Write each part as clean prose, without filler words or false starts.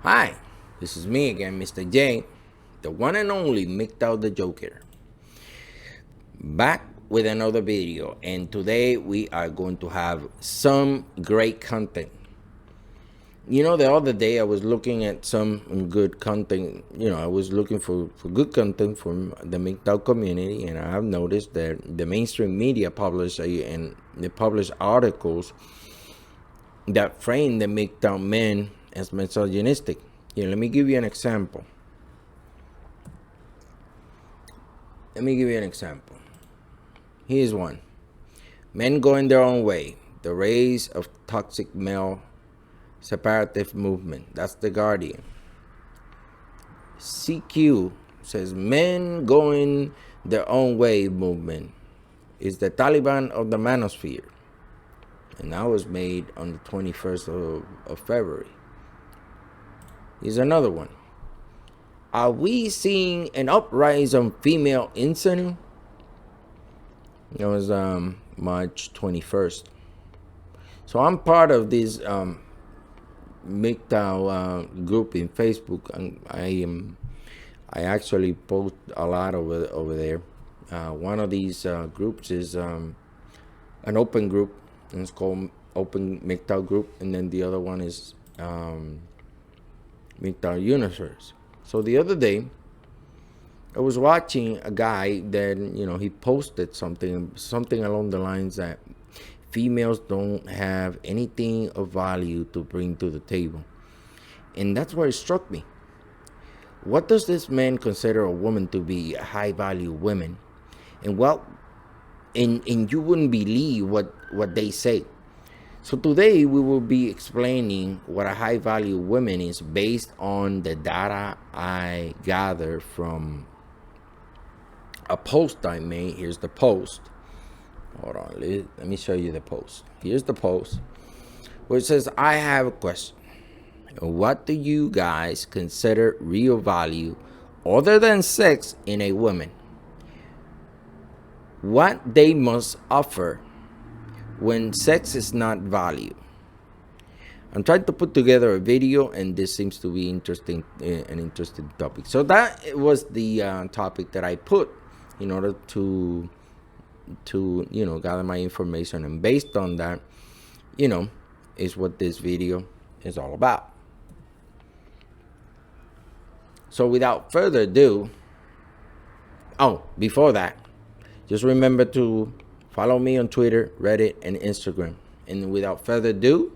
Hi, this is me again, Mr. J, the one and only MGTOW the Joker, back with another video. And today we are going to have some great content. You know, the other day I was looking at some good content. I was looking for good content from the MGTOW community, and I have noticed that the mainstream media and they publish articles that frame the MGTOW men as misogynistic. Let me give you an example. Here's one. Men going their own way. The rise of toxic male separatist movement. That's the Guardian. CQ says men going their own way movement is the Taliban of the manosphere. And that was made on the 21st of February. Here's another one. Are we seeing an uprise on female incel? It was March 21st. So I'm part of this MGTOW group in Facebook, and I actually post a lot over there. One of these groups is an open group, and it's called Open MGTOW Group, and then the other one is MGTOW Universe. So the other day, I was watching a guy that, he posted something along the lines that females don't have anything of value to bring to the table. And that's where it struck me. What does this man consider a woman to be a high value woman? And you wouldn't believe what they say. So today we will be explaining what a high value woman is based on the data I gathered from a post I made. Here's the post. Hold on, let me show you the post. Here's the post where it says, I have a question. What do you guys consider real value other than sex in a woman? What they must offer when sex is not value? I'm trying to put together a video, and this seems to be an interesting topic. So that was the topic that I put in order to gather my information, and based on that, is what this video is all about. So without further ado, before that, just remember to follow me on Twitter, Reddit, and Instagram. And without further ado,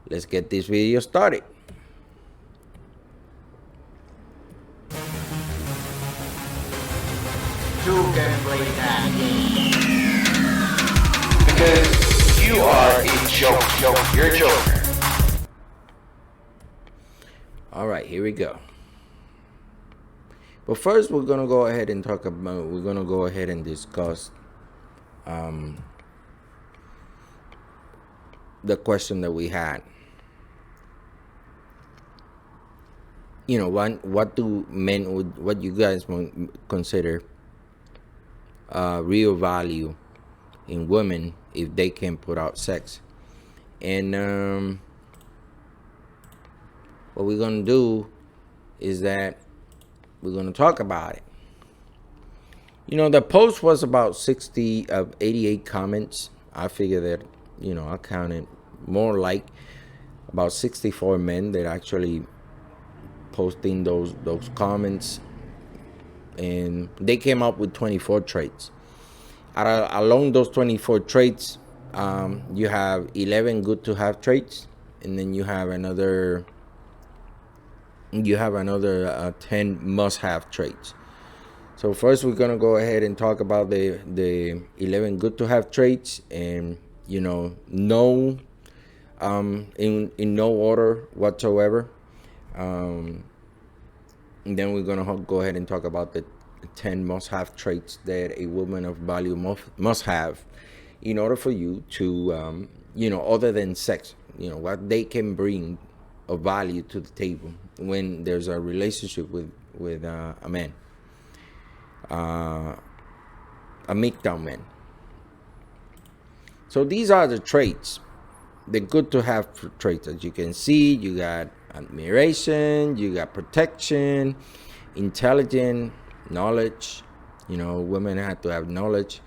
let's get this video started. Who can play that game? Because you are a joke. You're a joker. All right, here we go. But first, we're gonna go ahead and discuss the question that we had. What you guys consider real value in women if they can put out sex? And what we're gonna do is that we're gonna talk about it. The post was about 88 comments. I figure that I counted more like about 64 men that actually posting those comments, and they came up with 24 traits. Along those 24 traits, you have 11 good to have traits, and then you have another 10 must have traits. So first, we're gonna go ahead and talk about the 11 good to have traits, and in no order whatsoever. And then we're gonna go ahead and talk about the 10 must have traits that a woman of value must have in order for you to other than sex, what they can bring of value to the table when there's a relationship with a man, a MGTOW man. So these are the traits, the good to have traits. As you can see, you got admiration, you got protection, intelligence, knowledge. Women have to have knowledge,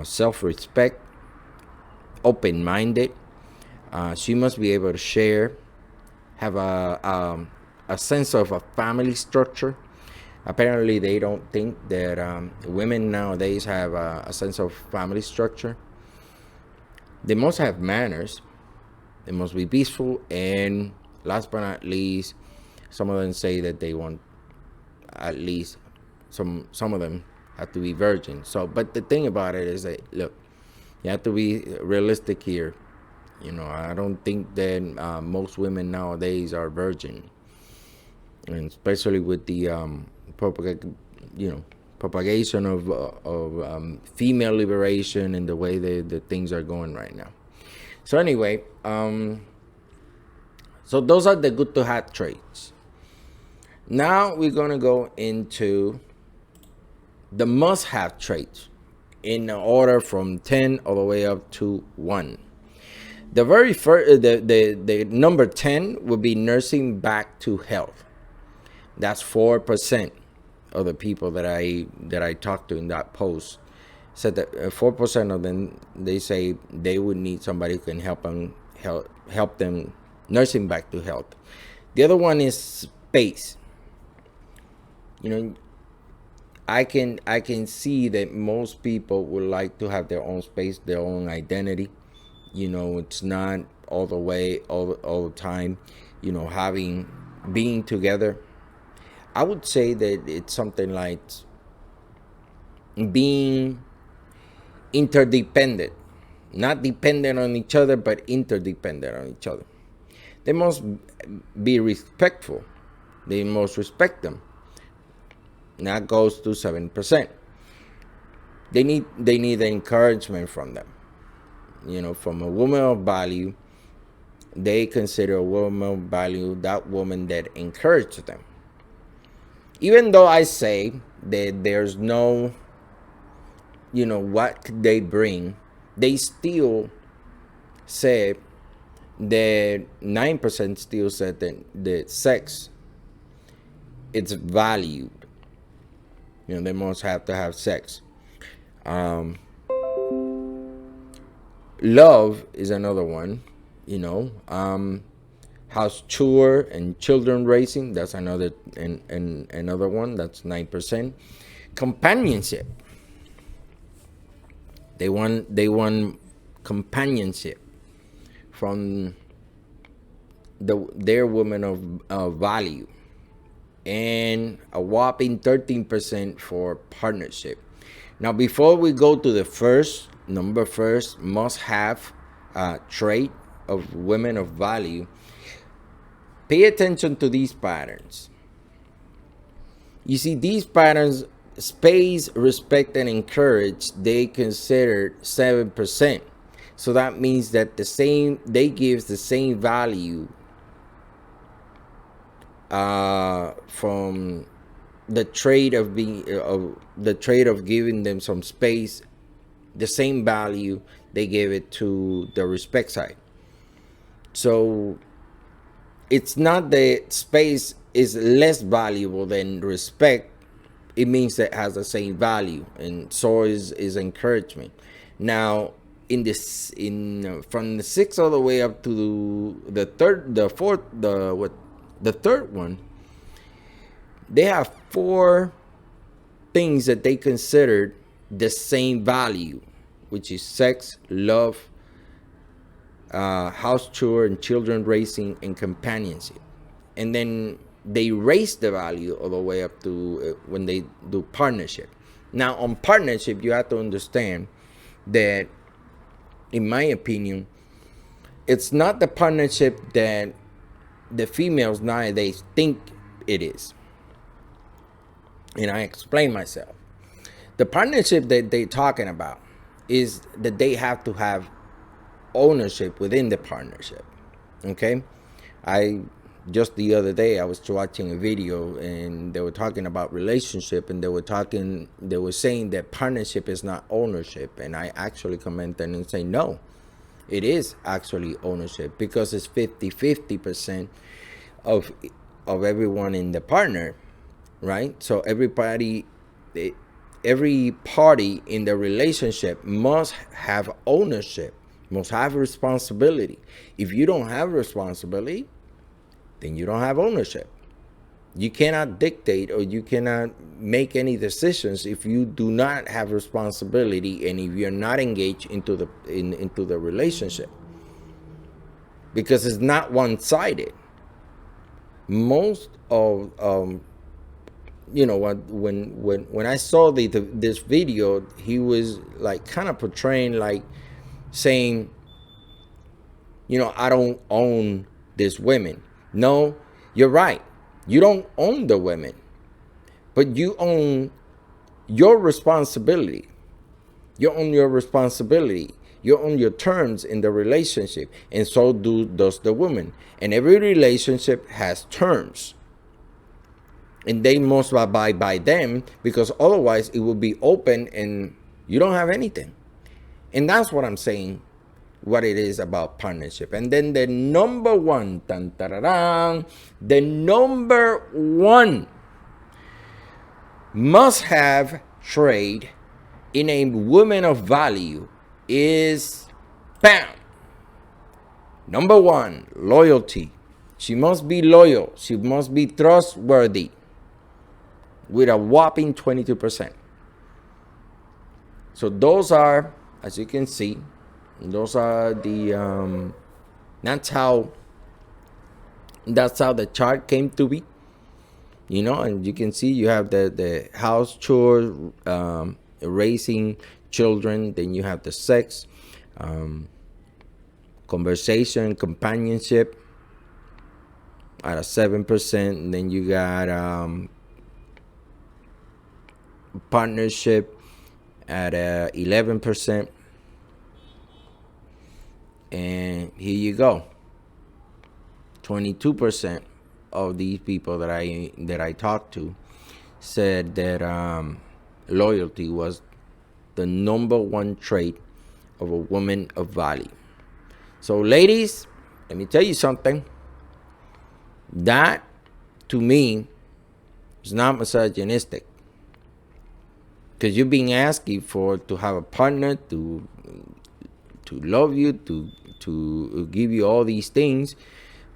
self-respect, open-minded. She must be able to share, have a sense of a family structure. Apparently, they don't think that women nowadays have a sense of family structure. They must have manners. They must be peaceful. And last but not least, some of them say that they want at least some of them have to be virgin. So, but the thing about it is that, look, you have to be realistic here. I don't think that most women nowadays are virgin, and especially with the propagation of female liberation and the way the things are going right now. So anyway, so those are the good to have traits. Now we're gonna go into the must have traits in order from 10 all the way up to 1. The very first, the number 10 would be nursing back to health. That's 4% of the people that I talked to in that post said that 4% of them, they say they would need somebody who can help them nursing back to health. The other one is space. I can see that most people would like to have their own space, their own identity. It's not all the time, being together. I would say that it's something like being interdependent, not dependent on each other, but interdependent on each other. They must be respectful. They must respect them. And that goes to 7%. They need encouragement from them. From a woman of value, they consider a woman of value that woman that encourages them. Even though I say that there's no, what could they bring, they still say that 9% still said that sex, it's valued. They must have to have sex. Love is another one. House chore and children raising, that's another one. That's 9%. Companionship. They want companionship from their woman of value, and a whopping 13% for partnership. Now, before we go to the first must have trait of women of value, pay attention to these patterns. You see, these patterns: space, respect, and encourage, they considered 7%. So that means that they give the same value from the trait of giving them some space. The same value they gave it to the respect side. So it's not that space is less valuable than respect. It means that it has the same value, and so is encouragement. Now, from the 6th all the way up to the third one, they have 4 things that they considered the same value, which is sex, love, house chore and children raising, and companionship. And then they raise the value all the way up to when they do partnership. Now, on partnership, you have to understand that, in my opinion, it's not the partnership that the females nowadays think it is. And I explain myself. The partnership that they're talking about is that they have to have ownership within the partnership. Okay? Just the other day, I was watching a video and they were talking about relationship, and they were saying that partnership is not ownership. And I actually commented and say, no, it is actually ownership, because it's 50-50% of everyone in the partner, right? So every party in the relationship must have ownership, must have responsibility. If you don't have responsibility, then you don't have ownership. You cannot dictate or you cannot make any decisions if you do not have responsibility and if you're not engaged into the relationship, because it's not one-sided. Most of when I saw this video, he was like kind of portraying, like saying, I don't own these women. No, you're right. You don't own the women, but you own your responsibility. You own your responsibility. You own your terms in the relationship, and so does the woman. And every relationship has terms, and they must abide by them, because otherwise it will be open and you don't have anything. And that's what I'm saying, what it is about partnership. And then the number one, the number one must-have trait in a woman of value is, bam, number one, loyalty. She must be loyal. She must be trustworthy, with a whopping 22%. So those are, as you can see, those are the that's how the chart came to be, and you can see you have the house chores, raising children, then you have the sex, conversation, companionship at a 7%, and then you got partnership at 11%. And here you go, 22% of these people that I talked to said that loyalty was the number one trait of a woman of value. So ladies, let me tell you something. That, to me, is not misogynistic, because you're being asked to have a partner, to love you, to give you all these things,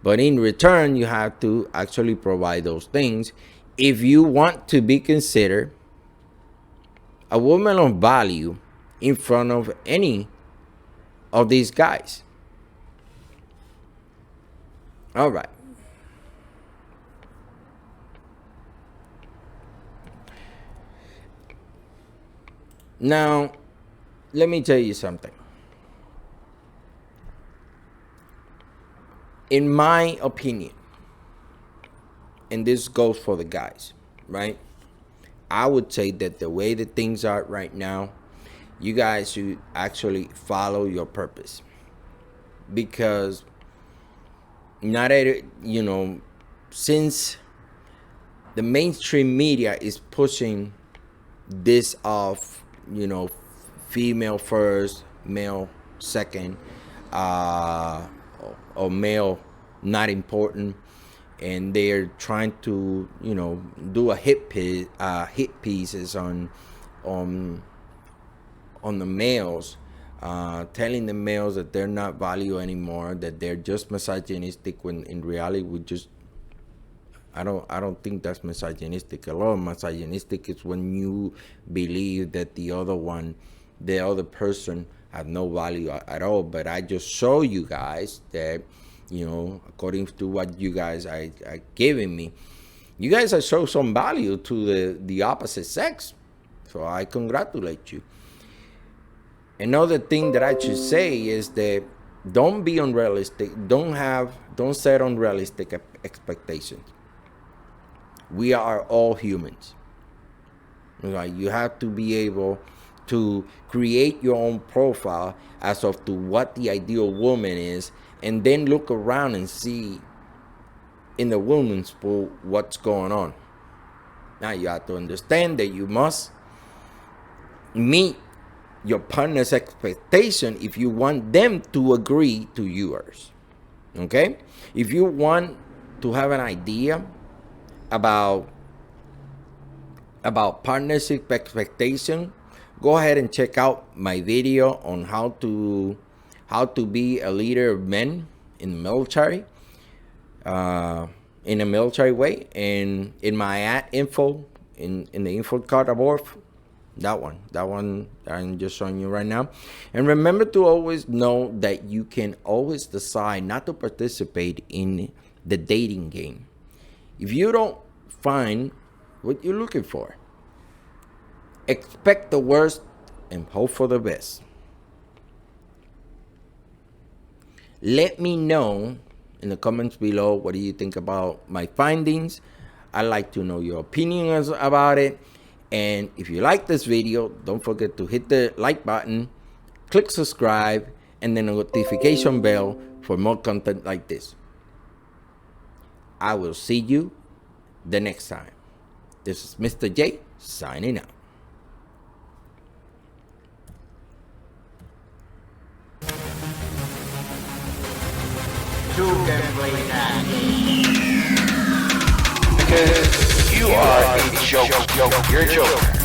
but in return you have to actually provide those things if you want to be considered a woman of value in front of any of these guys. All right. Now, let me tell you something. In my opinion, and this goes for the guys, right? I would say that the way that things are right now, you guys should actually follow your purpose, because since the mainstream media is pushing this off, female first, male second, or male not important, and they're trying to do a hit pieces on the males, telling the males that they're not value anymore, that they're just misogynistic, when in reality I don't think that's misogynistic. A lot of misogynistic is when you believe that the other person have no value at all. But I just show you guys that, according to what you guys are giving me, you guys have shown some value to the opposite sex. So I congratulate you. Another thing that I should say is that don't be unrealistic. Don't set unrealistic expectations. We are all humans. Right? You have to be able to create your own profile as of to what the ideal woman is, and then look around and see in the woman's pool what's going on. Now you have to understand that you must meet your partner's expectation if you want them to agree to yours. Okay? If you want to have an idea about partnership expectation, go ahead and check out my video on how to be a leader of men in the military, in a military way, and in my info in the info card above. That one I'm just showing you right now. And remember to always know that you can always decide not to participate in the dating game if you don't find what you're looking for. Expect the worst and hope for the best. Let me know in the comments below, what do you think about my findings? I'd like to know your opinions about it. And if you like this video, don't forget to hit the like button, click subscribe, and then a notification bell for more content like this. I will see you the next time. This is Mr. J signing out. Two can play that. Because you are a joke. You're a joker.